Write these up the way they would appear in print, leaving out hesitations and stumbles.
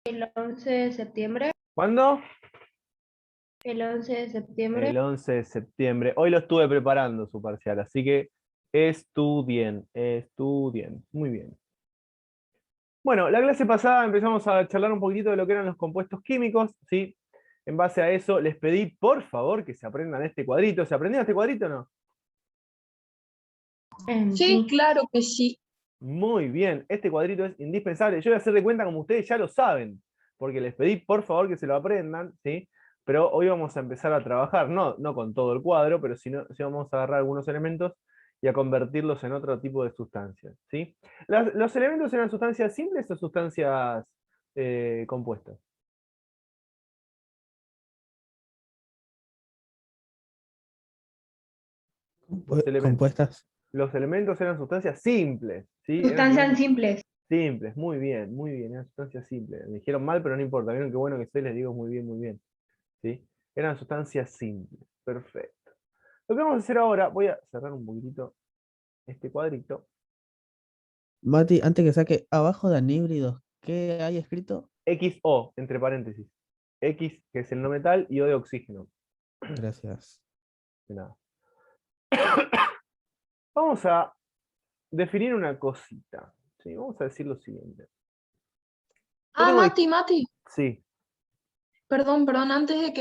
El 11 de septiembre. ¿Cuándo? El 11 de septiembre. El 11 de septiembre. Hoy lo estuve preparando su parcial, así que estudien, estudien. Muy bien. Bueno, la clase pasada empezamos a charlar un poquitito de lo que eran los compuestos químicos, ¿sí? En base a eso les pedí, por favor, que se aprendan este cuadrito. ¿Se aprendieron este cuadrito o no? Sí, claro que sí. Muy bien, este cuadrito es indispensable. Yo voy a hacer de cuenta como ustedes ya lo saben, porque les pedí por favor que se lo aprendan, ¿sí? Pero hoy vamos a empezar a trabajar, no con todo el cuadro, pero sí vamos a agarrar algunos elementos y a convertirlos en otro tipo de sustancias, ¿sí? ¿Los elementos eran sustancias simples o sustancias compuestas? Compuestas. Los elementos eran sustancias simples, ¿sí? Eran Sustancias simples. simples, muy bien, eran sustancias simples. Me dijeron mal, pero no importa. Vieron qué bueno que soy, les digo muy bien. ¿Sí? Eran sustancias simples. Perfecto. Lo que vamos a hacer ahora, voy a cerrar un poquitito este cuadrito. Mati, antes que saque abajo de anhídridos, ¿qué hay escrito? XO, entre paréntesis. X, que es el no metal, y O de oxígeno. Gracias. De nada. Vamos a definir una cosita. ¿Sí? Vamos a decir lo siguiente. Mati, Sí. perdón, antes de que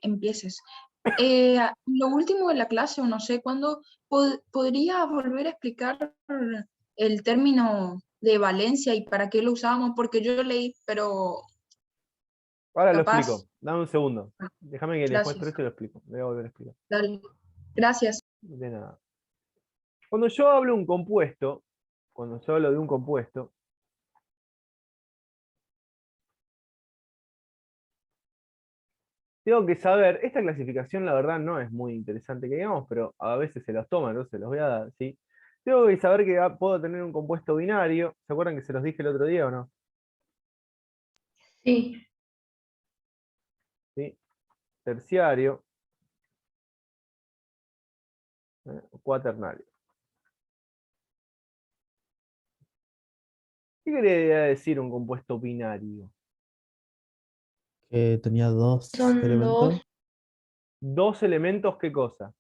empieces. Lo último de la clase, o no sé cuándo, ¿podría volver a explicar el término de valencia y para qué lo usábamos? Porque yo leí, pero Ahora lo capaz. explico. Dame un segundo. Déjame que les muestre Gracias. esto y lo explico. Voy a volver a explicar. Dale. Gracias. De nada. Cuando yo hablo de un compuesto, tengo que saber, esta clasificación la verdad no es muy interesante que digamos, pero a veces se los toman, entonces se los voy a dar, ¿sí? Tengo que saber que puedo tener un compuesto binario. ¿Se acuerdan que se los dije el otro día o no? Sí. ¿Sí? Terciario, cuaternario. ¿Qué quería decir un compuesto binario? Que tenía dos Son elementos. dos. Dos elementos, ¿qué cosa?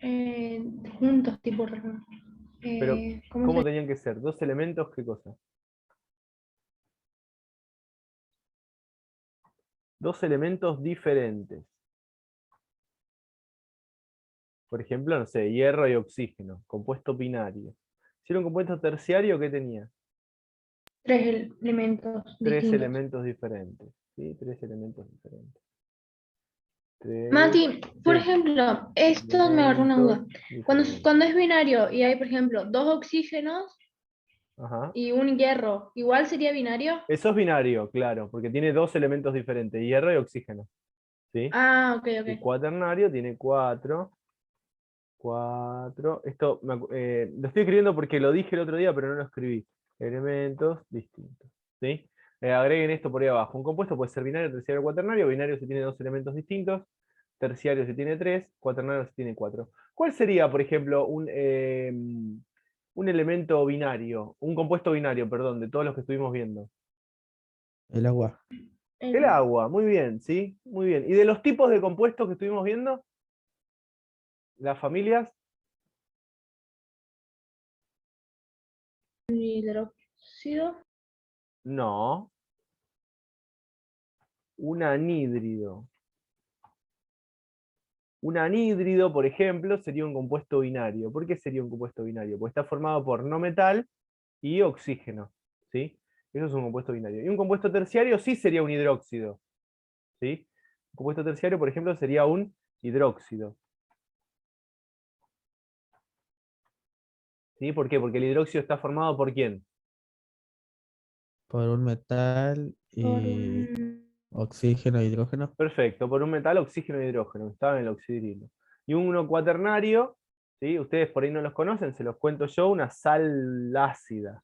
eh, Juntos, tipo. Pero, ¿Cómo ¿cómo se tenían que ser? Dos elementos, ¿qué cosa? Dos elementos diferentes. Por ejemplo, no sé, hierro y oxígeno, compuesto binario. Si era un compuesto terciario, ¿qué tenía? Tres elementos Tres distintos. elementos diferentes. ¿Sí? Tres elementos diferentes. Tres Mati, por ejemplo, esto me agarró una elementos duda. diferentes. Cuando es binario y hay, por ejemplo, dos oxígenos Ajá. y un hierro, ¿igual sería binario? Eso es binario, claro, porque tiene dos elementos diferentes, hierro y oxígeno. ¿Sí? Ah, ok, Y ok. cuaternario tiene cuatro. Cuatro. Esto lo estoy escribiendo porque lo dije el otro día, pero no lo escribí. Elementos distintos. ¿Sí? Agreguen esto por ahí abajo. Un compuesto puede ser binario, terciario o cuaternario. Binario si tiene dos elementos distintos. Terciario si tiene tres. Cuaternario si tiene cuatro. ¿Cuál sería, por ejemplo, un elemento binario? Un compuesto binario, perdón, de todos los que estuvimos viendo. El agua. El agua, muy bien, ¿sí? Muy bien. ¿Y de los tipos de compuestos que estuvimos viendo? Las familias. Hidróxido. No. Un anhídrido. Un anhídrido, por ejemplo, sería un compuesto binario. ¿Por qué sería un compuesto binario? Porque está formado por no metal y oxígeno. ¿Sí? Eso es un compuesto binario. Y un compuesto terciario sí sería un hidróxido. ¿Sí? Un compuesto terciario, por ejemplo, sería un hidróxido. ¿Sí? ¿Por qué? Porque el hidróxido está formado por ¿quién? Por un metal Por y un... oxígeno e hidrógeno. Perfecto, por un metal, oxígeno y hidrógeno, que estaba en el oxidrilo. Y uno cuaternario, ¿sí? Ustedes por ahí no los conocen, se los cuento yo, una sal ácida.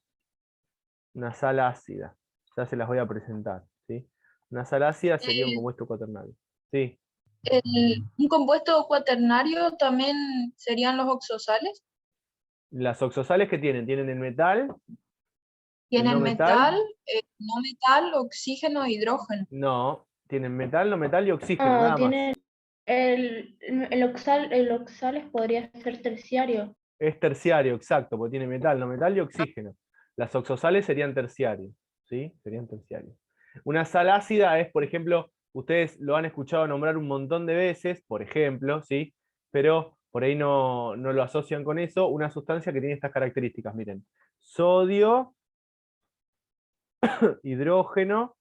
Una sal ácida. Ya se las voy a presentar, ¿sí? Una sal ácida sería un Eh, compuesto cuaternario. Sí. un compuesto cuaternario también serían los oxosales. Las oxosales que tienen el metal Tienen no metal, no metal, oxígeno, hidrógeno. no. Tienen metal, no metal y oxígeno, nada más. Tiene el oxales podría ser terciario. Es terciario, exacto, porque tiene metal, no metal y oxígeno. Las oxosales serían terciarios, ¿sí? Serían terciarios. Una sal ácida es, por ejemplo, ustedes lo han escuchado nombrar un montón de veces, por ejemplo, ¿sí? Pero por ahí no lo asocian con eso, una sustancia que tiene estas características, miren. Sodio, hidrógeno,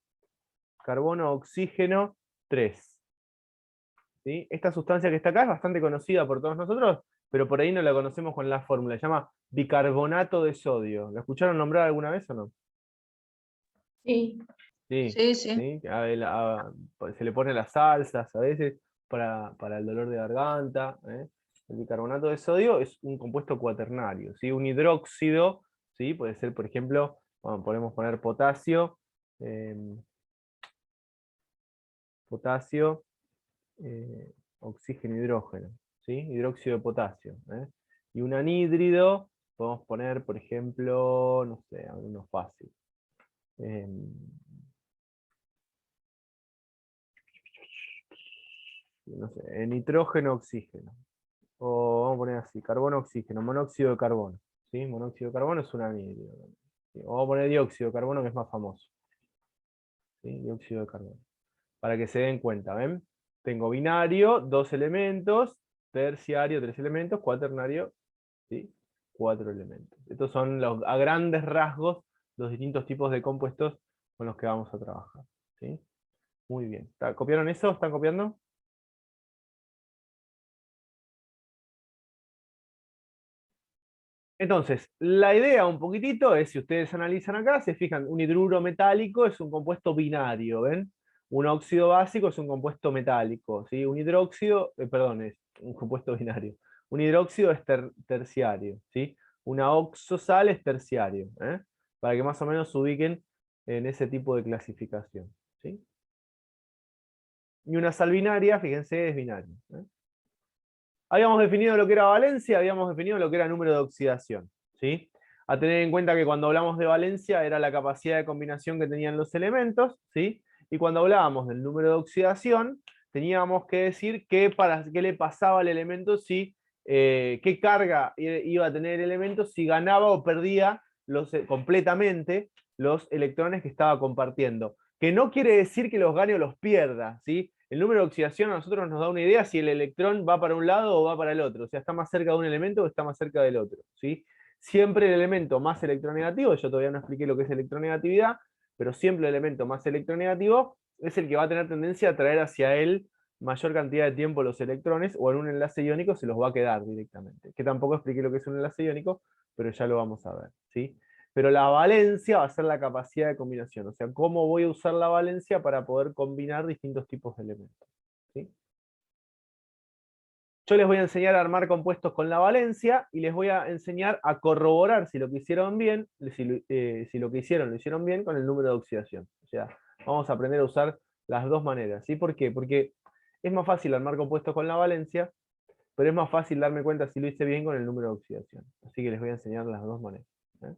carbono, oxígeno, 3. ¿Sí? Esta sustancia que está acá es bastante conocida por todos nosotros, pero por ahí no la conocemos con la fórmula. Se llama bicarbonato de sodio. ¿La escucharon nombrar alguna vez o no? Sí. Sí, Sí, sí. ¿sí? Se le pone las salsas a veces para el dolor de garganta. ¿Eh? El bicarbonato de sodio es un compuesto cuaternario. ¿Sí? Un hidróxido, ¿sí? Puede ser, por ejemplo, bueno, podemos poner potasio, eh, potasio, oxígeno, hidrógeno, ¿sí? Hidróxido de potasio. ¿Eh? Y un anhídrido, podemos poner, por ejemplo, no sé, uno fácil. No sé, nitrógeno, oxígeno. O vamos a poner así, carbono, oxígeno, monóxido de carbono. ¿Sí? Monóxido de carbono es un anhídrido. ¿Sí? O vamos a poner dióxido de carbono, que es más famoso. ¿Sí? Dióxido de carbono. Para que se den cuenta, ¿ven? Tengo binario, 2 elementos, terciario, 3 elementos, cuaternario, ¿sí? 4 elementos. Estos son a grandes rasgos los distintos tipos de compuestos con los que vamos a trabajar. ¿Sí? Muy bien. ¿Copiaron eso? ¿Están copiando? Entonces, la idea un poquitito es, si ustedes analizan acá, se fijan, un hidruro metálico es un compuesto binario, ¿ven? Un óxido básico es un compuesto metálico, ¿sí? Un hidróxido, perdón, es un compuesto binario. Un hidróxido es terciario, ¿sí? Una oxosal es terciario, ¿eh? Para que más o menos se ubiquen en ese tipo de clasificación, ¿sí? Y una sal binaria, fíjense, es binaria, ¿eh? Habíamos definido lo que era valencia, habíamos definido lo que era número de oxidación, ¿sí? A tener en cuenta que cuando hablamos de valencia era la capacidad de combinación que tenían los elementos, ¿sí? Y cuando hablábamos del número de oxidación, teníamos que decir qué le pasaba al elemento, qué carga iba a tener el elemento si ganaba o perdía completamente los electrones que estaba compartiendo. Que no quiere decir que los gane o los pierda, ¿sí? El número de oxidación a nosotros nos da una idea si el electrón va para un lado o va para el otro, o sea, está más cerca de un elemento o está más cerca del otro, ¿sí? Siempre el elemento más electronegativo, yo todavía no expliqué lo que es electronegatividad, pero siempre el elemento más electronegativo es el que va a tener tendencia a traer hacia él mayor cantidad de tiempo los electrones, o en un enlace iónico se los va a quedar directamente. Que tampoco expliqué lo que es un enlace iónico, pero ya lo vamos a ver, ¿sí? Pero la valencia va a ser la capacidad de combinación, o sea, cómo voy a usar la valencia para poder combinar distintos tipos de elementos, ¿sí? Yo les voy a enseñar a armar compuestos con la valencia y les voy a enseñar a corroborar si lo que hicieron bien, si lo que hicieron lo hicieron bien con el número de oxidación. O sea, vamos a aprender a usar las dos maneras, ¿sí? ¿Por qué? Porque es más fácil armar compuestos con la valencia, pero es más fácil darme cuenta si lo hice bien con el número de oxidación. Así que les voy a enseñar las dos maneras, ¿eh?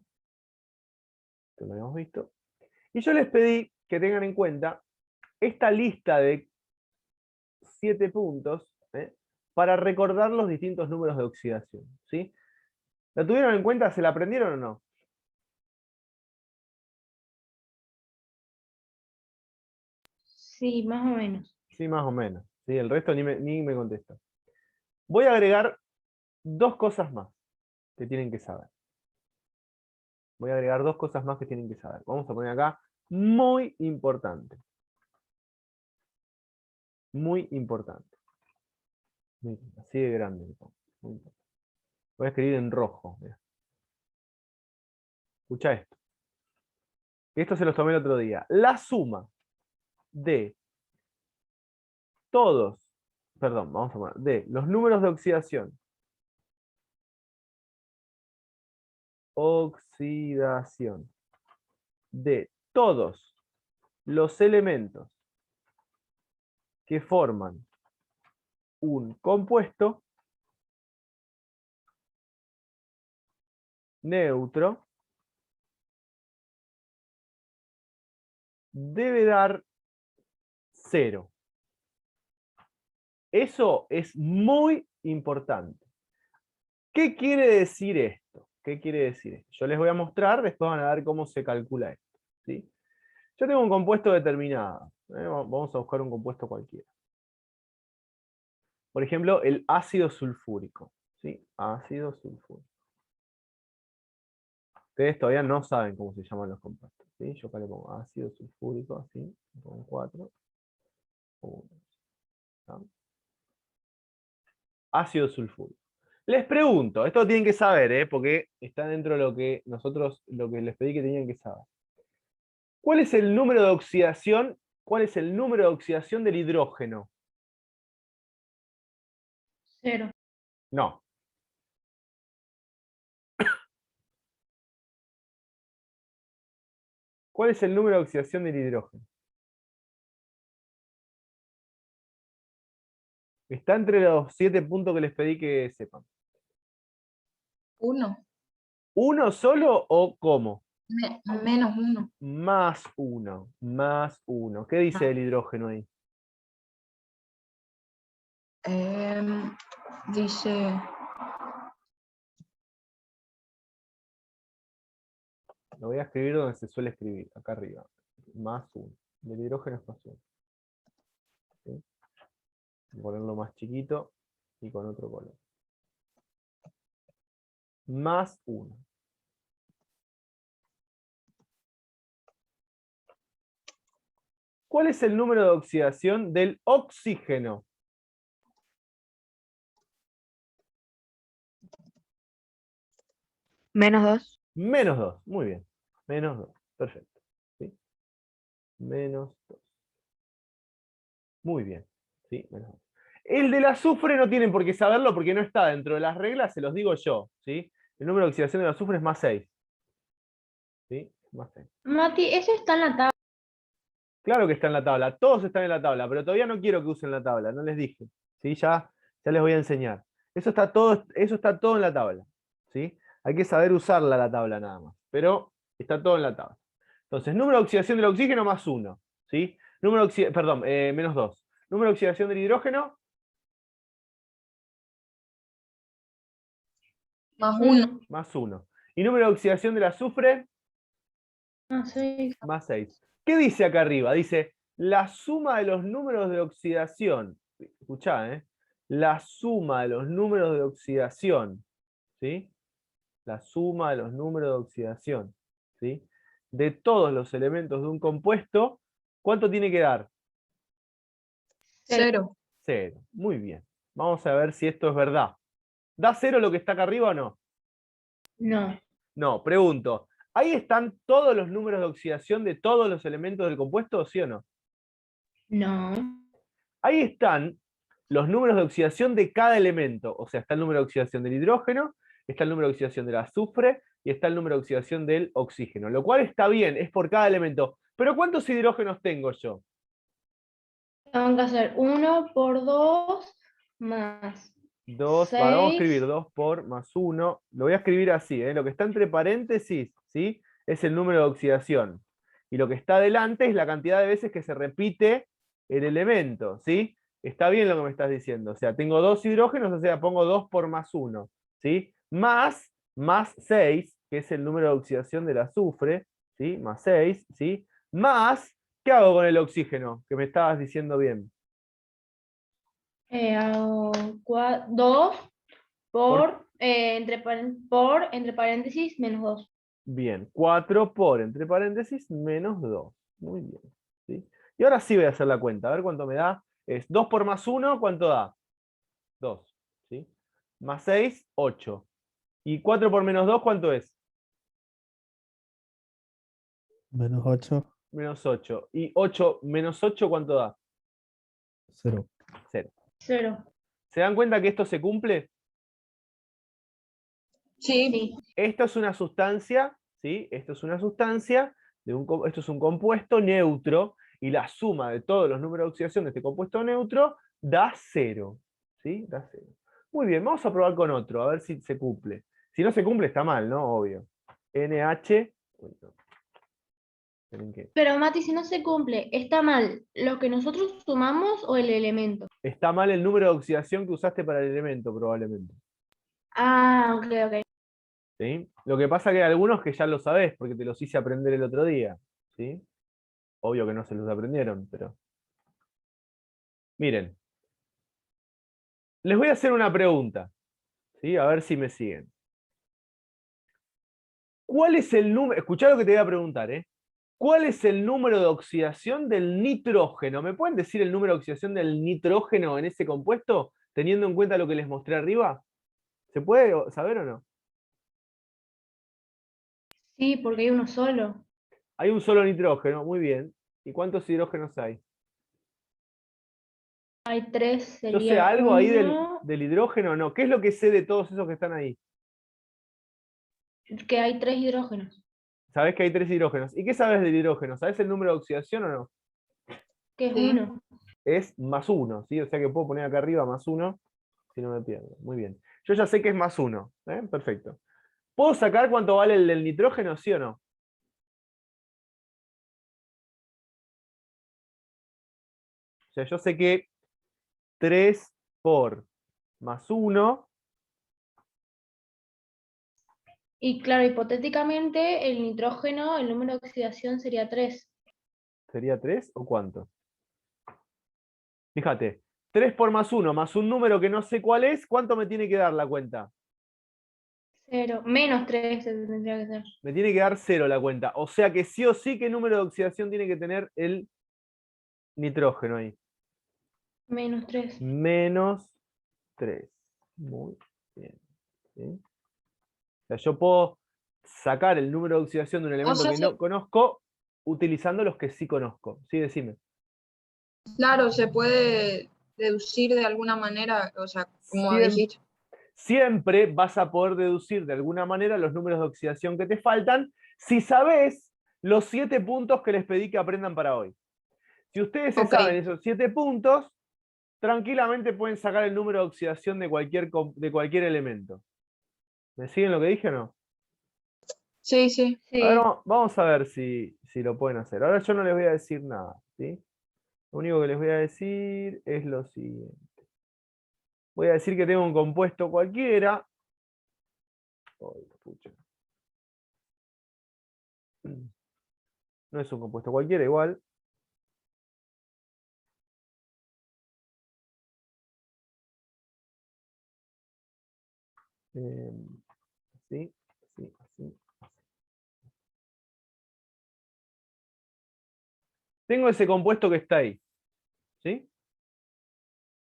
Esto lo habíamos visto. Y yo les pedí que tengan en cuenta esta lista de 7 puntos, ¿eh? Para recordar los distintos números de oxidación, ¿sí? ¿La tuvieron en cuenta? ¿Se la aprendieron o no? Sí, más o menos. Sí, más o menos. ¿Sí? El resto ni me contesta. Voy a agregar 2 cosas más que tienen que saber. Voy a agregar 2 cosas más que tienen que saber. Vamos a poner acá, muy importante. Muy importante. Miren, así de grande. Muy importante. Voy a escribir en rojo. Mirá. Escucha esto. Esto se los tomé el otro día. La suma de todos, perdón, vamos a poner, de los números de oxidación. Oxidación. De todos los elementos que forman un compuesto neutro debe dar 0. Eso es muy importante. ¿Qué quiere decir esto? ¿Qué quiere decir esto? Yo les voy a mostrar, después van a ver cómo se calcula esto, ¿sí? Yo tengo un compuesto determinado. Vamos a buscar un compuesto cualquiera. Por ejemplo, el ácido sulfúrico, ¿sí? Ácido sulfúrico. Ustedes todavía no saben cómo se llaman los compuestos, ¿sí? Yo acá le pongo ácido sulfúrico, así, con 4. 1, ¿no? Ácido sulfúrico. Les pregunto, esto tienen que saber, porque está dentro de lo que les pedí que tenían que saber. ¿Cuál es el número de oxidación? ¿Cuál es el número de oxidación del hidrógeno? 0. No. ¿Cuál es el número de oxidación del hidrógeno? Está entre los 7 puntos que les pedí que sepan. 1. ¿Uno solo o cómo? Menos 1. Más 1. Más 1. ¿Qué dice el hidrógeno ahí? Dice... Lo voy a escribir donde se suele escribir, acá arriba. Más 1. El hidrógeno es más 1. ¿Sí? Voy a ponerlo más chiquito y con otro color. Más 1. ¿Cuál es el número de oxidación del oxígeno? Menos 2. Menos 2. Muy bien. Menos 2. Perfecto. ¿Sí? Menos 2. Muy bien. ¿Sí? Menos 2. El del azufre no tienen por qué saberlo porque no está dentro de las reglas, se los digo yo. ¿Sí? El número de oxidación del azufre es más 6. ¿Sí? Más 6. Mati, eso está en la tabla. Claro que está en la tabla. Todos están en la tabla, pero todavía no quiero que usen la tabla. No les dije. ¿Sí? Ya les voy a enseñar. Eso está todo en la tabla. ¿Sí? Hay que saber usarla la tabla nada más. Pero está todo en la tabla. Entonces, número de oxidación del oxígeno más 1. ¿Sí? Menos 2. Número de oxidación del hidrógeno. Más 1. Más 1. Y número de oxidación del azufre. Ah, 6. Más 6. ¿Qué dice acá arriba? Dice, la suma de los números de oxidación. Escuchá, la suma de los números de oxidación. ¿Sí? La suma de los números de oxidación. ¿Sí? De todos los elementos de un compuesto, ¿cuánto tiene que dar? 0. 0. Muy bien. Vamos a ver si esto es verdad. ¿Da 0 lo que está acá arriba o no? No. No, pregunto. ¿Ahí están todos los números de oxidación de todos los elementos del compuesto, sí o no? No. Ahí están los números de oxidación de cada elemento. O sea, está el número de oxidación del hidrógeno, está el número de oxidación del azufre y está el número de oxidación del oxígeno. Lo cual está bien, es por cada elemento. Pero ¿cuántos hidrógenos tengo yo? Tengo que hacer 1 por 2 más 2, vamos a escribir 6. 2 por más 1. Lo voy a escribir así, lo que está entre paréntesis, ¿sí? Es el número de oxidación. Y lo que está adelante es la cantidad de veces que se repite el elemento, ¿sí? Está bien lo que me estás diciendo. O sea, tengo 2 hidrógenos, o sea, pongo 2 por más 1, ¿sí? Más 6, que es el número de oxidación del azufre, ¿sí? Más 6, ¿sí? Más, ¿qué hago con el oxígeno? Que me estabas diciendo bien. Hago 2 por, entre paréntesis, menos 2. Bien, 4 por, entre paréntesis, menos 2. Muy bien. ¿Sí? Y ahora sí voy a hacer la cuenta. A ver cuánto me da. Es 2 por más 1, ¿cuánto da? 2. ¿Sí? Más 6, 8. ¿Y 4 por menos 2, cuánto es? Menos 8, Menos 8. ¿Y 8 menos 8, cuánto da? 0. 0. 0. ¿Se dan cuenta que esto se cumple? Sí. Sí. Esto es una sustancia, ¿sí? Esto es una sustancia, esto es un compuesto neutro, y la suma de todos los números de oxidación de este compuesto neutro da 0. ¿Sí? Da 0. Muy bien, vamos a probar con otro, a ver si se cumple. Si no se cumple está mal, ¿no? Obvio. NH. Tienen que... Pero Mati, si no se cumple, ¿está mal lo que nosotros sumamos o el elemento? Está mal el número de oxidación que usaste para el elemento, probablemente. Ah, ok, ok. ¿Sí? Lo que pasa que hay algunos que ya lo sabés, porque te los hice aprender el otro día. ¿Sí? Obvio que no se los aprendieron, pero... Miren. Les voy a hacer una pregunta. ¿Sí? A ver si me siguen. ¿Cuál es el número? Escuchá lo que te voy a preguntar, ¿eh? ¿Cuál es el número de oxidación del nitrógeno? ¿Me pueden decir el número de oxidación del nitrógeno en ese compuesto, teniendo en cuenta lo que les mostré arriba? ¿Se puede saber o no? Sí, porque hay uno solo. Hay un solo nitrógeno, muy bien. ¿Y cuántos hidrógenos hay? Hay tres, ¿Yo sé sería algo ahí uno, del hidrógeno o no? ¿Qué es lo que sé de todos esos que están ahí? que hay tres hidrógenos, Sabés que hay 3 hidrógenos. ¿Y qué sabes del hidrógeno? ¿Sabés el número de oxidación o no? que es Sí. uno. Es +1, ¿sí? O sea que puedo poner acá arriba +1 si no me pierdo. Muy bien. Yo ya sé que es +1. Perfecto. ¿Puedo sacar cuánto vale el del nitrógeno, sí o no? O sea, yo sé que 3 por +1 Y claro, hipotéticamente el nitrógeno, el número de oxidación sería 3. sería 3 o cuánto. Fíjate, 3 por +1 más un número que no sé cuál es, ¿cuánto me tiene que dar la cuenta? 0, menos 3 tendría que ser. Me tiene que dar 0 la cuenta. O sea que sí o sí, ¿qué número de oxidación tiene que tener el nitrógeno ahí? Menos 3. -3. Muy bien. ¿Sí? O sea, yo puedo sacar el número de oxidación de un O elemento sea, que no conozco utilizando los que sí conozco. Sí, decime. claro, se puede deducir de alguna manera, o sea, como Siem- dijiste. Siempre vas a poder deducir de alguna manera los números de oxidación que te faltan si sabes los 7 puntos que les pedí que aprendan para hoy. Si ustedes se Ok, saben esos 7 puntos, tranquilamente pueden sacar el número de oxidación de cualquier elemento. ¿Me siguen lo que dije o no? sí, sí. A ver, Sí. vamos a ver si lo pueden hacer. Ahora yo no les voy a decir nada, ¿sí? Lo único que les voy a decir es lo siguiente. Voy a decir que tengo un compuesto cualquiera. Ay, pucha. No es un compuesto cualquiera, igual. Así, así, así. Tengo ese compuesto que está ahí, ¿sí?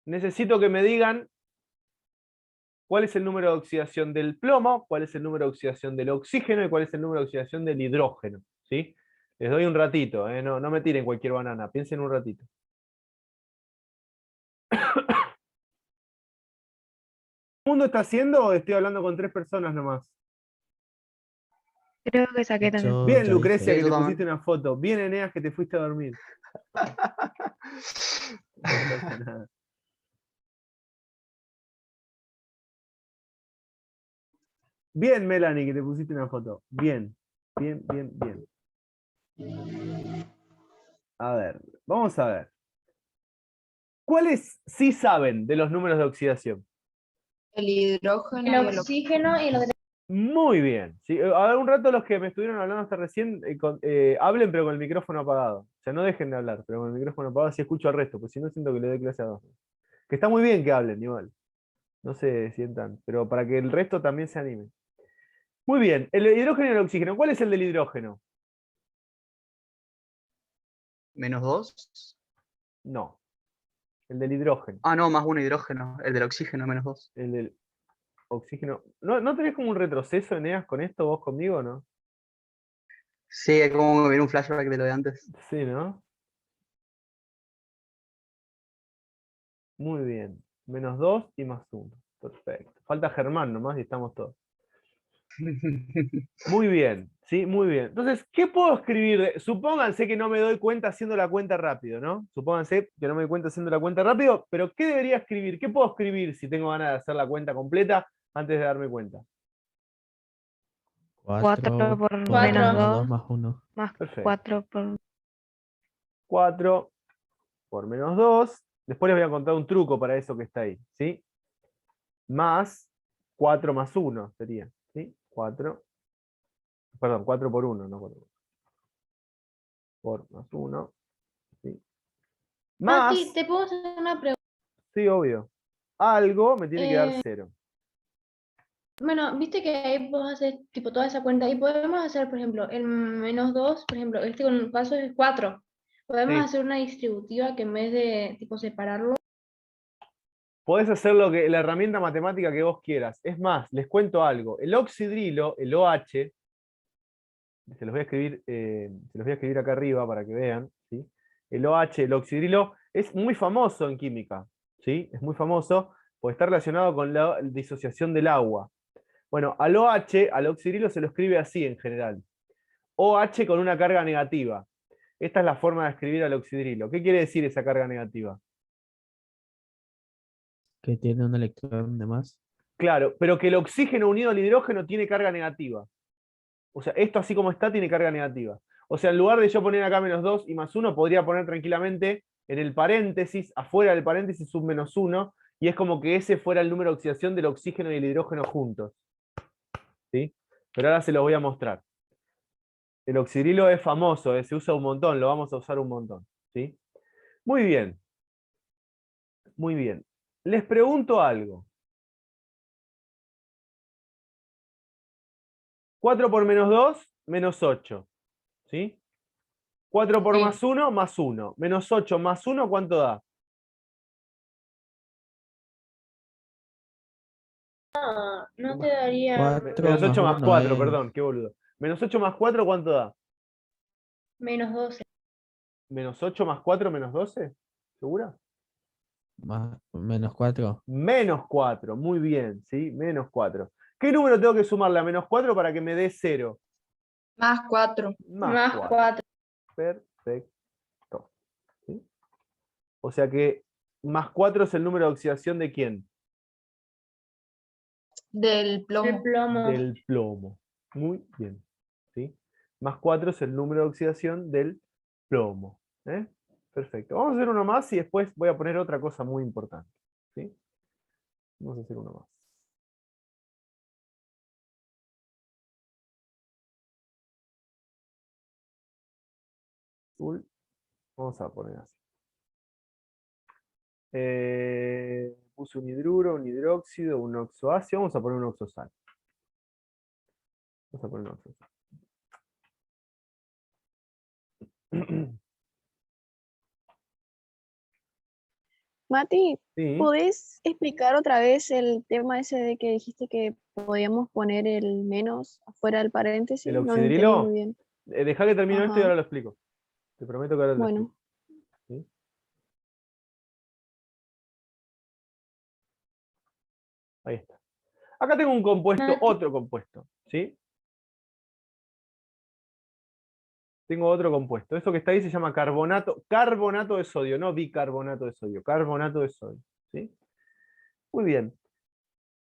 Necesito que me digan cuál es el número de oxidación del plomo, cuál es el número de oxidación del oxígeno y cuál es el número de oxidación del hidrógeno, ¿sí? Les doy un ratito, no me tiren cualquier banana, piensen un ratito. ¿Todo el mundo está haciendo o estoy hablando con 3 personas nomás? Creo que saqué también. Yo Bien, ya Lucrecia, hice. que Eso te también. pusiste una foto. Bien, Eneas, que te fuiste a dormir. No pasa nada. Bien, Melanie, que te pusiste una foto. Bien, bien, bien, bien. A ver, vamos a ver. ¿Cuáles sí saben de los números de oxidación? El hidrógeno El y el oxígeno y el oxígeno. Muy bien. ¿Sí? A ver, un rato los que me estuvieron hablando hasta recién, hablen pero con el micrófono apagado. O sea, no dejen de hablar, pero con el micrófono apagado así escucho al resto, pues si no siento que le doy clase a dos. Que está muy bien que hablen, igual. No se sientan, pero para que el resto también se anime. Muy bien, el hidrógeno y el oxígeno. ¿Cuál es el del hidrógeno? -2. No, el del hidrógeno. Ah, no, +1 hidrógeno. El del oxígeno, -2. El del oxígeno. ¿No tenés como un retroceso, Eneas, con esto vos conmigo, no? Sí, es como que viene un flashback de lo de antes. Sí, ¿no? Muy bien. -2 y +1. Perfecto. Falta Germán nomás y estamos todos. Muy bien, sí, muy bien. Entonces, ¿qué puedo escribir? Supónganse que no me doy cuenta haciendo la cuenta rápido, ¿no? Supónganse que no me doy cuenta haciendo la cuenta rápido, pero ¿qué debería escribir? ¿Qué puedo escribir si tengo ganas de hacer la cuenta completa antes de darme cuenta? 4 4 por por Cuatro. menos menos 2 2 más 1. más Perfecto. 4 por... 4 por menos 2. Después les voy a contar un truco para eso que está ahí, ¿sí? Más 4 más 1 sería, ¿sí? 4, perdón, 4 por 1, no 4. Por más 1, ¿sí? Más, Mati, ¿te puedo hacer una pregunta? sí, obvio. Algo me tiene que dar 0. Bueno, viste que ahí vos haces tipo toda esa cuenta y podemos hacer, por ejemplo, el menos 2, por ejemplo, este con el caso es 4. Podemos Sí. hacer una distributiva que en vez de tipo separarlo. Podés hacer la herramienta matemática que vos quieras. Es más, les cuento algo. El oxidrilo, el OH, se los voy a escribir acá arriba para que vean, ¿sí? El OH, el oxidrilo, es muy famoso en química, ¿sí? Es muy famoso porque está relacionado con la disociación del agua. Bueno, al OH, al oxidrilo se lo escribe así en general. OH con una carga negativa. Esta es la forma de escribir al oxidrilo. ¿Qué quiere decir esa carga negativa? Que tiene un electrón de más. Claro, pero que el oxígeno unido al hidrógeno tiene carga negativa. O sea, esto así como está tiene carga negativa. O sea, en lugar de yo poner acá menos 2 y más 1, podría poner tranquilamente en el paréntesis, afuera del paréntesis, un menos 1, y es como que ese fuera el número de oxidación del oxígeno y el hidrógeno juntos. ¿Sí? Pero ahora se lo voy a mostrar. El oxidrilo es famoso, se usa un montón, lo vamos a usar un montón. ¿Sí? Muy bien. Muy bien. Les pregunto algo. 4 por menos 2, menos 8. ¿Sí? 4 por Sí. más 1, más 1. Menos 8 más 1, ¿cuánto da? No te daría 4 Menos más 8 más 1 4, es perdón, qué boludo. Menos 8 más 4, ¿cuánto da? menos 12. Menos 8 más 4, menos 12. ¿Segura? menos 4. Menos 4, muy bien, ¿sí? Menos 4. ¿Qué número tengo que sumarle a menos 4 para que me dé 0? Más 4. Más Más 4. 4. Perfecto. ¿Sí? O sea que más 4 es el número de oxidación de quién? Del plomo. El plomo. Del plomo. Muy bien. ¿Sí? Más 4 es el número de oxidación del plomo. ¿Eh? Perfecto. Vamos a hacer uno más y después voy a poner otra cosa muy importante. ¿Sí? Vamos a hacer uno más. Azul. Vamos a poner así. Puse un hidruro, un hidróxido, un oxoácido. Vamos a poner un oxosal. Vamos a poner un oxosal. Mati, Sí, ¿podés explicar otra vez el tema ese de que dijiste que podíamos poner el menos afuera del paréntesis? el No lo entendí muy oxidrilo. bien. Deja que termino esto y Ajá, ahora lo explico. Te prometo que ahora te lo bueno. explico. ¿Sí? Ahí está. Acá tengo un compuesto, Mati, otro compuesto. ¿Sí? Tengo otro compuesto. Eso que está ahí se llama carbonato de sodio, no bicarbonato de sodio, carbonato de sodio. ¿Sí? Muy bien.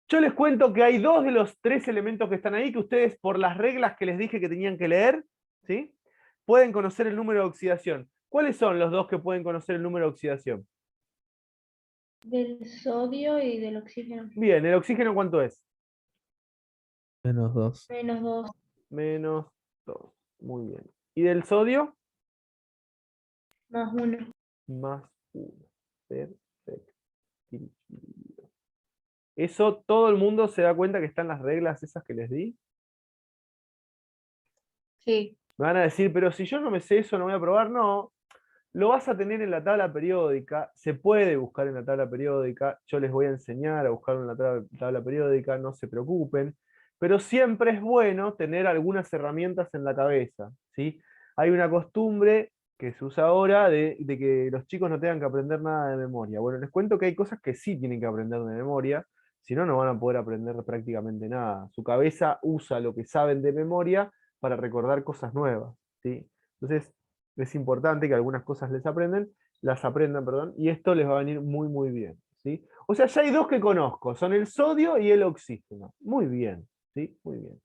Yo les cuento que hay dos de los tres elementos que están ahí que ustedes, por las reglas que les dije que tenían que leer, ¿sí? Pueden conocer el número de oxidación. ¿Cuáles son los dos que pueden conocer el número de oxidación? del sodio y del oxígeno. Bien, ¿el oxígeno cuánto es? Menos 2. Menos 2. Menos 2. Muy bien. ¿Y del sodio? Más 1. Más 1. Perfecto. Eso todo el mundo se da cuenta que están las reglas esas que les di. Sí. Me van a decir, pero si yo no me sé eso, no voy a probar. No, lo vas a tener en la tabla periódica. Se puede buscar en la tabla periódica. Yo les voy a enseñar a buscarlo en la tabla periódica, no se preocupen. Pero siempre es bueno tener algunas herramientas en la cabeza, ¿sí? Hay una costumbre que se usa ahora de que los chicos no tengan que aprender nada de memoria. Bueno, les cuento que hay cosas que sí tienen que aprender de memoria, si no, no van a poder aprender prácticamente nada. Su cabeza usa lo que saben de memoria para recordar cosas nuevas, ¿sí? Entonces, es importante que algunas cosas las aprendan, perdón, y esto les va a venir muy, muy bien, ¿sí? O sea, ya hay dos que conozco, son el sodio y el oxígeno. Muy bien, ¿sí? Muy bien.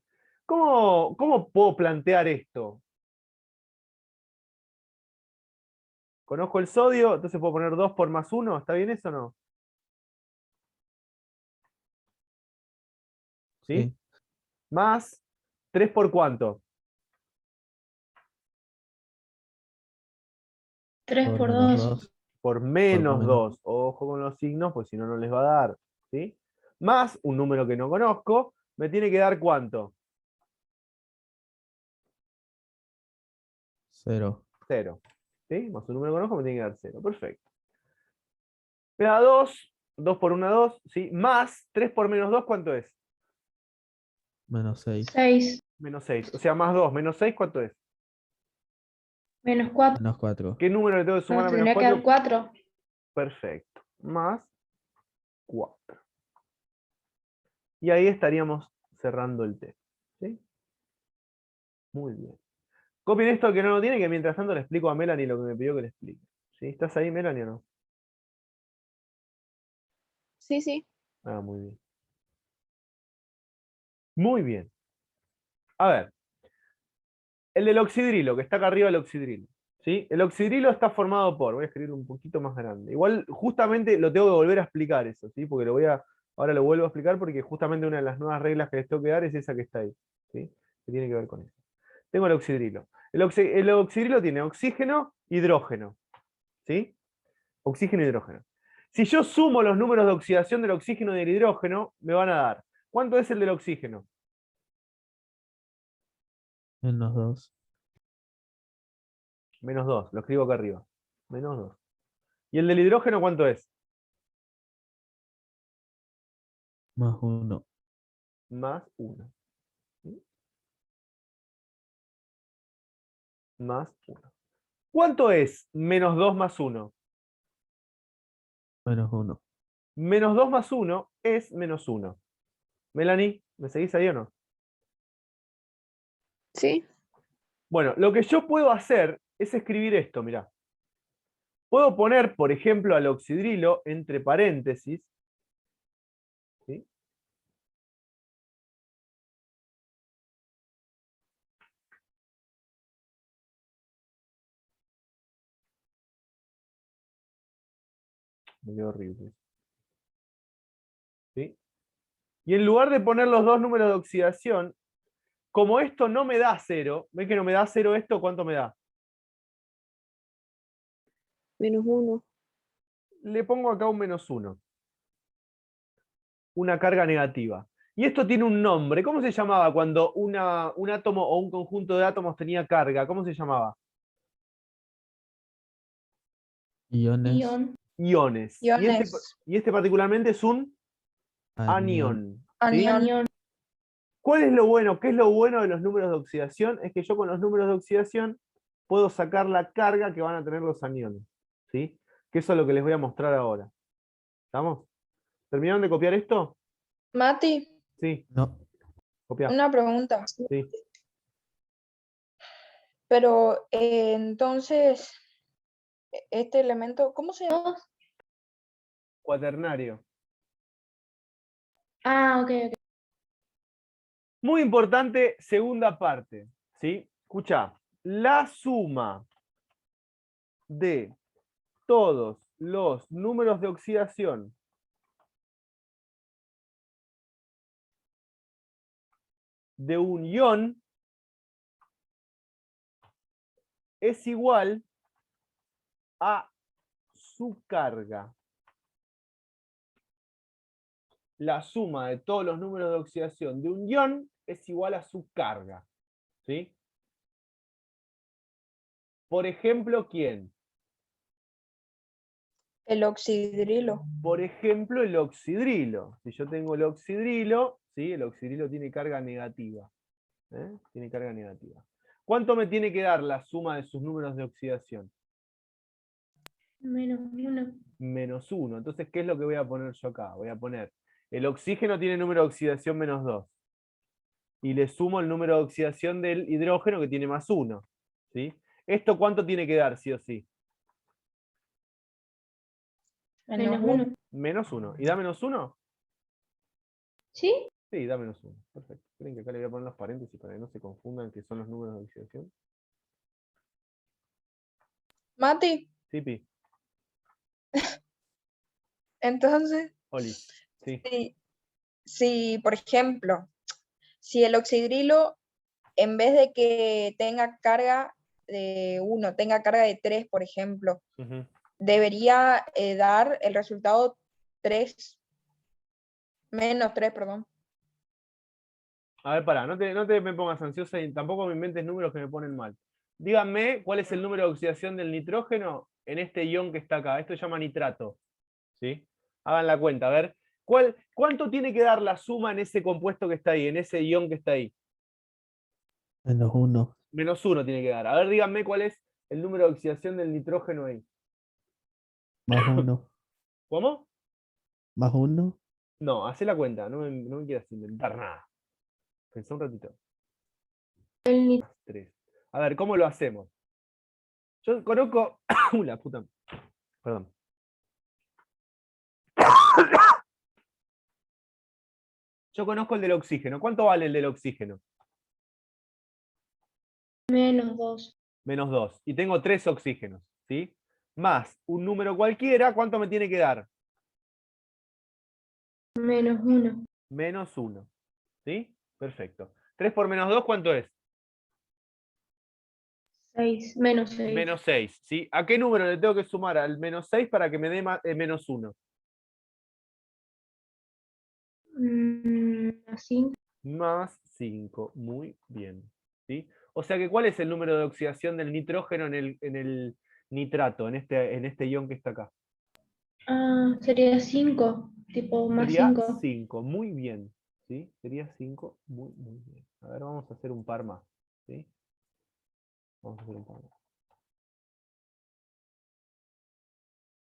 ¿Cómo puedo plantear esto? Conozco el sodio, entonces puedo poner 2 por más 1. ¿Está bien eso o no? ¿Sí? Sí. Más 3 por ¿cuánto? 3 Por por menos 2. 2. Por menos menos 2. Ojo con los signos, pues si no, no les va a dar. ¿Sí? Más un número que no conozco, me tiene que dar ¿cuánto? 0. 0. ¿Sí? Más un número que conozco me tiene que dar 0. Perfecto. Me da 2. 2 por 1, 2. ¿Sí? Más 3 por menos 2, ¿cuánto es? Menos 6. 6. Menos 6. O sea, más 2. Menos 6, ¿cuánto es? Menos 4. Menos 4. ¿Qué número le tengo que sumar Nos a menos tendría que dar 4? 4. Perfecto. Más 4. Y ahí estaríamos cerrando el test. ¿Sí? Muy bien. Copien esto que no lo tiene, que mientras tanto le explico a Melanie lo que me pidió que le explique. ¿Sí? ¿Estás ahí, Melanie, o no? Sí, sí. Ah, muy bien. Muy bien. A ver. El del oxidrilo, que está acá arriba del oxidrilo. ¿Sí? El oxidrilo está formado por, voy a escribir un poquito más grande. Igual, justamente lo tengo que volver a explicar eso, ¿sí? Porque ahora lo vuelvo a explicar porque justamente una de las nuevas reglas que les tengo que dar es esa que está ahí. ¿Sí? Que tiene que ver con eso. Tengo el oxidrilo. El oxidrilo tiene oxígeno, hidrógeno. ¿Sí? Oxígeno y hidrógeno. Si yo sumo los números de oxidación del oxígeno y del hidrógeno, me van a dar. ¿Cuánto es el del oxígeno? Menos 2. Menos 2, lo escribo acá arriba. Menos 2. ¿Y el del hidrógeno cuánto es? Más 1. Más 1. Más 1. ¿Cuánto es menos 2 más 1? Menos 1. Menos 2 más 1 es menos 1. Melanie, ¿me seguís ahí o no? Sí. Bueno, lo que yo puedo hacer es escribir esto, mirá. Puedo poner, por ejemplo, al oxidrilo entre paréntesis. ¿Sí? Medio horrible. ¿Sí? Y en lugar de poner los dos números de oxidación, como esto no me da 0, ¿ven que no me da 0 esto? ¿Cuánto me da? Menos 1. Le pongo acá un menos 1. Una carga negativa. Y esto tiene un nombre. ¿Cómo se llamaba cuando un átomo o un conjunto de átomos tenía carga? ¿Cómo se llamaba? Iones. Ion. Iones. Iones. Y este particularmente es un Anión. anión. ¿Sí? Anión. Anión. ¿Cuál es lo bueno? ¿Qué es lo bueno de los números de oxidación? Es que yo con los números de oxidación puedo sacar la carga que van a tener los aniones. ¿Sí? Que eso es lo que les voy a mostrar ahora. ¿Estamos? ¿Terminaron de copiar esto? Mati, Sí, No. copiar. una pregunta. Sí. Pero entonces, este elemento, ¿cómo se llama? Cuaternario. Ah, ok, ok. Muy importante, segunda parte. ¿Sí? Escucha. La suma de todos los números de oxidación de un ion es igual a su carga. La suma de todos los números de oxidación de un ion es igual a su carga. ¿Sí? Por ejemplo, ¿quién? El oxidrilo. Por ejemplo, el oxidrilo. Si yo tengo el oxidrilo, ¿sí? El oxidrilo tiene carga negativa. Tiene carga negativa. ¿Cuánto me tiene que dar la suma de sus números de oxidación? Menos 1. Menos 1. Entonces, ¿qué es lo que voy a poner yo acá? Voy a poner, el oxígeno tiene número de oxidación menos 2. Y le sumo el número de oxidación del hidrógeno que tiene más 1. ¿Sí? ¿Esto cuánto tiene que dar, sí o sí? Menos Menos 1. uno. Menos 1. ¿Y da menos 1? ¿Sí? Sí, da -1. Perfecto. Esperen que acá le voy a poner los paréntesis para que no se confundan que son los números de oxidación. Mati, Sí, Pi. entonces, Olis. Sí. si, por ejemplo, si el oxidrilo, en vez de que tenga carga de 1, tenga carga de 3, por ejemplo, Ujú. debería dar el resultado 3, -3, perdón. A ver, pará, no te me pongas ansiosa y tampoco me inventes números que me ponen mal. Díganme cuál es el número de oxidación del nitrógeno en este ion que está acá. Esto se llama nitrato. ¿Sí? Hagan la cuenta, a ver. ¿Cuánto tiene que dar la suma en ese compuesto que está ahí, en ese ion que está ahí? -1. -1 tiene que dar. A ver, díganme cuál es el número de oxidación del nitrógeno ahí. +1. ¿Cómo? +1. No, hacé la cuenta, no me quieras inventar nada. Pensá un ratito. El ni- 3. A ver, ¿cómo lo hacemos? Yo conozco. La puta. Perdón. Yo conozco el del oxígeno. ¿Cuánto vale el del oxígeno? -2. -2. Y tengo 3 oxígenos, ¿sí? Más un número cualquiera, ¿cuánto me tiene que dar? -1. -1. ¿Sí? Perfecto. 3 por -2, ¿cuánto es? 6. -6. -6. ¿Sí? ¿A qué número le tengo que sumar al -6 para que me dé -1? Así. Más 5. Muy bien. ¿Sí? O sea que, ¿cuál es el número de oxidación del nitrógeno en el nitrato, en este ion que está acá? Sería 5. Tipo más Sería 5. 5. Muy bien. ¿Sí? Sería 5. Muy, muy bien. A ver, vamos a hacer un par más. ¿Sí? Vamos a hacer un par más.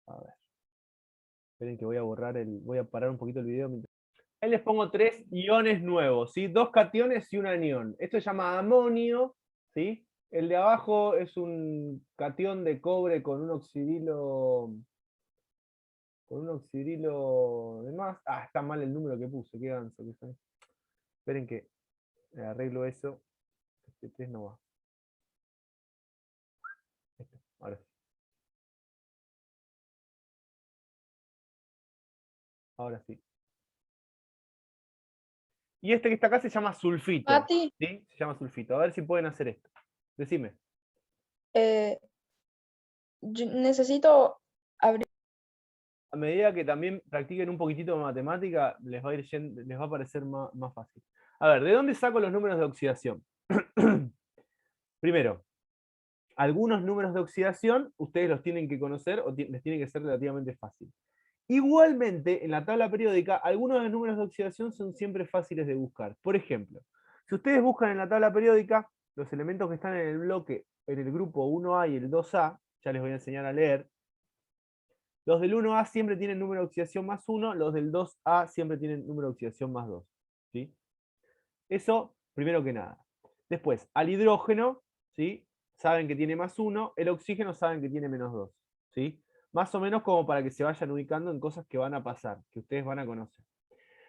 A ver. Esperen que voy a parar un poquito el video. Ahí les pongo 3 iones nuevos, ¿sí? 2 cationes y un anión. Esto se llama amonio, ¿sí? El de abajo es un catión de cobre con un oxidrilo de más. Ah, está mal el número que puse, qué ganso que soy. Esperen que arreglo eso. Este 3 no va. Ahora sí. Ahora sí. Y este que está acá se llama sulfito. Mati, ¿Sí? Se llama sulfito. A ver si pueden hacer esto. Decime. yo necesito abrir. A medida que también practiquen un poquitito de matemática, les va a parecer más fácil. A ver, ¿de dónde saco los números de oxidación? Primero, algunos números de oxidación ustedes los tienen que conocer o les tiene que ser relativamente fácil. Igualmente, en la tabla periódica, algunos de los números de oxidación son siempre fáciles de buscar. Por ejemplo, si ustedes buscan en la tabla periódica los elementos que están en el bloque, en el grupo 1A y el 2A, ya les voy a enseñar a leer. Los del 1A siempre tienen número de oxidación más 1, los del 2A siempre tienen número de oxidación más 2. ¿Sí? Eso, primero que nada. Después, al hidrógeno, ¿sí? Saben que tiene más 1, el oxígeno saben que tiene -2. ¿Sí? Más o menos como para que se vayan ubicando en cosas que van a pasar, que ustedes van a conocer.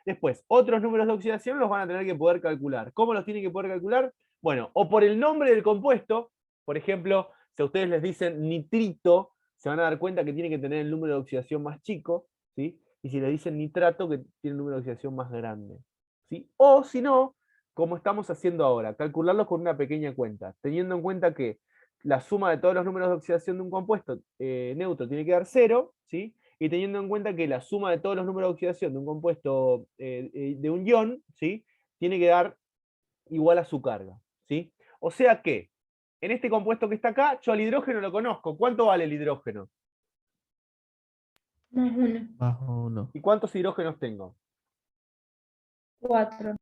Después, otros números de oxidación los van a tener que poder calcular. ¿Cómo los tienen que poder calcular? Bueno, o por el nombre del compuesto, por ejemplo, si a ustedes les dicen nitrito, se van a dar cuenta que tiene que tener el número de oxidación más chico, ¿sí? Y si les dicen nitrato, que tiene el número de oxidación más grande, ¿sí? O si no, como estamos haciendo ahora, calcularlos con una pequeña cuenta, teniendo en cuenta que la suma de todos los números de oxidación de un compuesto neutro tiene que dar 0, ¿sí? Y teniendo en cuenta que la suma de todos los números de oxidación de un compuesto de un ion, ¿sí? Tiene que dar igual a su carga, ¿sí? O sea que, en este compuesto que está acá, yo al hidrógeno lo conozco. ¿Cuánto vale el hidrógeno? +1. +1. ¿Y cuántos hidrógenos tengo? 4.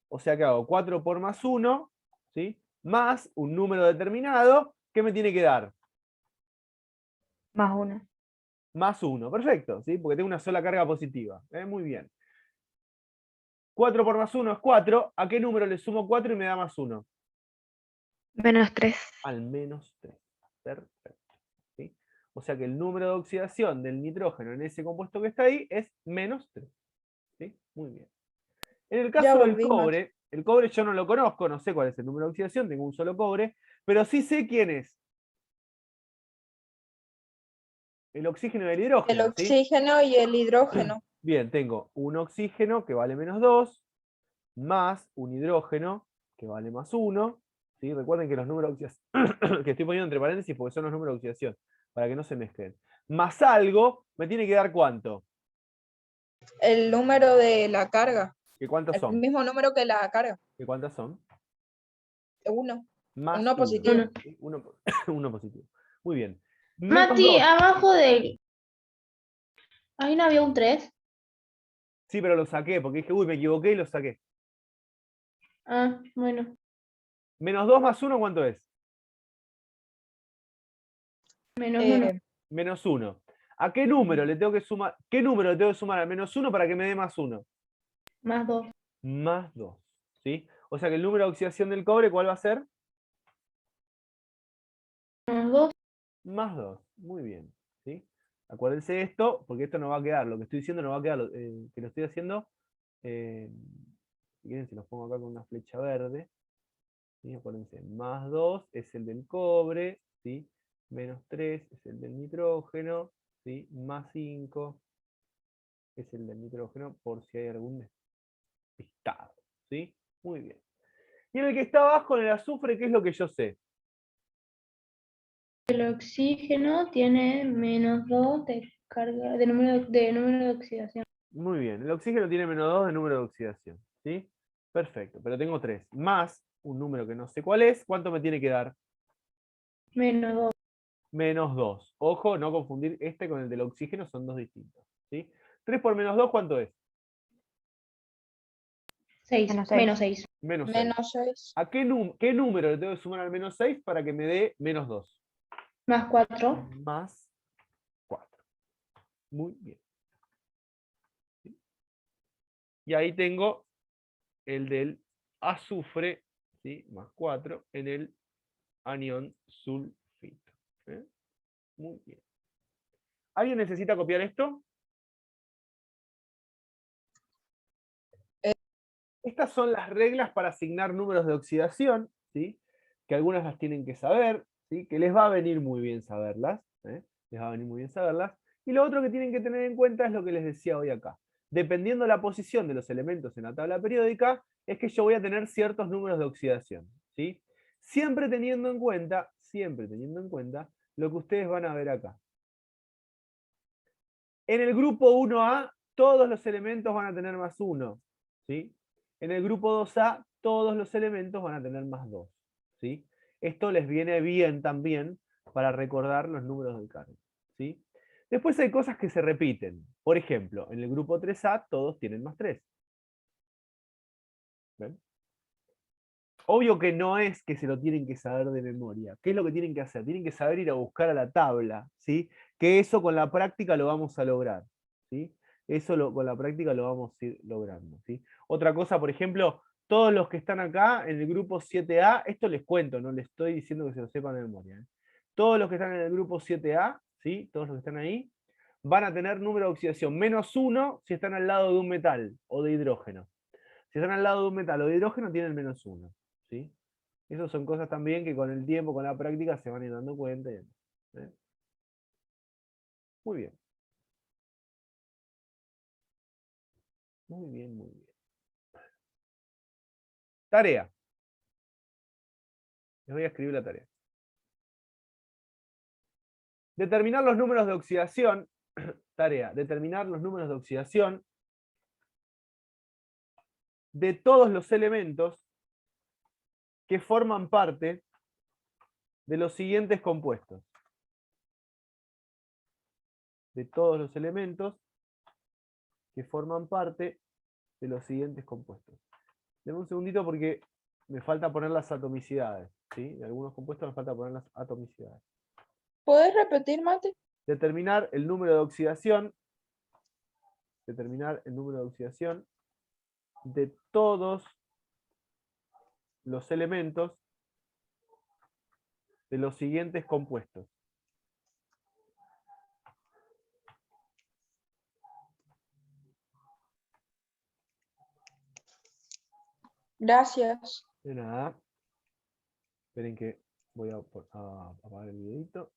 O sea que hago 4 por +1, ¿sí? Más un número determinado, ¿qué me tiene que dar? +1. +1, perfecto, ¿sí? Porque tengo una sola carga positiva. Muy bien. 4 por +1 es 4. ¿A qué número le sumo 4 y me da +1? -3. Al -3. Perfecto. ¿Sí? O sea que el número de oxidación del nitrógeno en ese compuesto que está ahí es -3. ¿Sí? Muy bien. En el Ya caso del volví, Mati. el cobre yo no lo conozco, no sé cuál es el número de oxidación, tengo un solo cobre, pero sí sé quién es. El oxígeno y el El hidrógeno, ¿sí? oxígeno y el hidrógeno. Bien, tengo un oxígeno que vale -2, más un hidrógeno que vale +1. ¿Sí? Recuerden que los números de oxidación, que estoy poniendo entre paréntesis porque son los números de oxidación, para que no se mezclen. Más algo, me tiene que dar ¿cuánto? El número de la carga. ¿Qué cuántos El son? mismo número que la carga. ¿Qué cuántas son? 1. Más 1 1. positivo. ¿Sí? Uno positivo. Muy bien. Mati, -2. abajo del... Ahí no había un 3. Sí, pero lo saqué porque dije, uy, me equivoqué y lo saqué. Ah, bueno. -2 más 1, ¿cuánto es? -1. -1. ¿A qué número le tengo que sumar? ¿Qué número le tengo que sumar al -1 para que me dé +1? +2. +2. ¿Sí? O sea que el número de oxidación del cobre, ¿cuál va a ser? +2. +2. Muy bien. ¿Sí? Acuérdense esto, porque esto no va a quedar. Lo que estoy diciendo no va a quedar. Que lo estoy haciendo. Si quieren, se los pongo acá con una flecha verde. ¿Sí? Acuérdense, +2 es el del cobre. ¿Sí? -3 es el del nitrógeno. ¿Sí? +5 es el del nitrógeno, por si hay algún despistado. ¿Sí? Muy bien. Y en el que está abajo, en el azufre, ¿qué es lo que yo sé? El oxígeno tiene -2 de carga, de número de oxidación. Muy bien, el oxígeno tiene -2 de número de oxidación. ¿Sí? Perfecto, pero tengo 3. Más un número que no sé cuál es, ¿cuánto me tiene que dar? -2. -2. Ojo, no confundir este con el del oxígeno, son dos distintos. ¿Sí? 3 por -2, ¿cuánto es? 6. -6. -6. -6. Menos 6. ¿A qué número le tengo que sumar al -6 para que me dé -2? +4. +4. Muy bien. ¿Sí? Y ahí tengo el del azufre, ¿sí? +4 en el anión sulfito. ¿Eh? Muy bien. ¿Alguien necesita copiar esto? Estas son las reglas para asignar números de oxidación, ¿sí? Que algunas las tienen que saber, ¿sí? Que les va a venir muy bien saberlas. Les va a venir muy bien saberlas. Y lo otro que tienen que tener en cuenta es lo que les decía hoy acá. Dependiendo la posición de los elementos en la tabla periódica, es que yo voy a tener ciertos números de oxidación, ¿sí? Siempre teniendo en cuenta lo que ustedes van a ver acá. En el grupo 1A, todos los elementos van a tener +1, ¿sí? En el grupo 2A, todos los elementos van a tener +2, ¿sí? Esto les viene bien también para recordar los números del cargo, ¿sí? Después hay cosas que se repiten. Por ejemplo, en el grupo 3A, todos tienen +3. ¿Ven? Obvio que no es que se lo tienen que saber de memoria. ¿Qué es lo que tienen que hacer? Tienen que saber ir a buscar a la tabla, ¿sí? Que eso con la práctica lo vamos a lograr, ¿sí? Con la práctica lo vamos a ir logrando, ¿sí? Otra cosa, por ejemplo, todos los que están acá en el grupo 7A, esto les cuento, no les estoy diciendo que se lo sepan de memoria, ¿eh? Todos los que están en el grupo 7A, ¿sí? Todos los que están ahí, van a tener número de oxidación -1 si están al lado de un metal o de hidrógeno. Si están al lado de un metal o de hidrógeno, tienen -1. ¿Sí? Esas son cosas también que con el tiempo, con la práctica, se van a ir dando cuenta. ¿Eh? Muy bien. Muy bien, muy bien. Tarea. Les voy a escribir la tarea. Determinar los números de oxidación. Tarea. Determinar los números de oxidación de todos los elementos que forman parte de los siguientes compuestos. De todos los elementos que forman parte de los siguientes compuestos. Denme un segundito porque me falta poner las atomicidades. ¿Sí? De algunos compuestos me falta poner las atomicidades. ¿Puedes repetir, Mati? Determinar el número de oxidación. Determinar el número de oxidación de todos los elementos de los siguientes compuestos. Gracias. De nada. Esperen que voy a apagar el videito.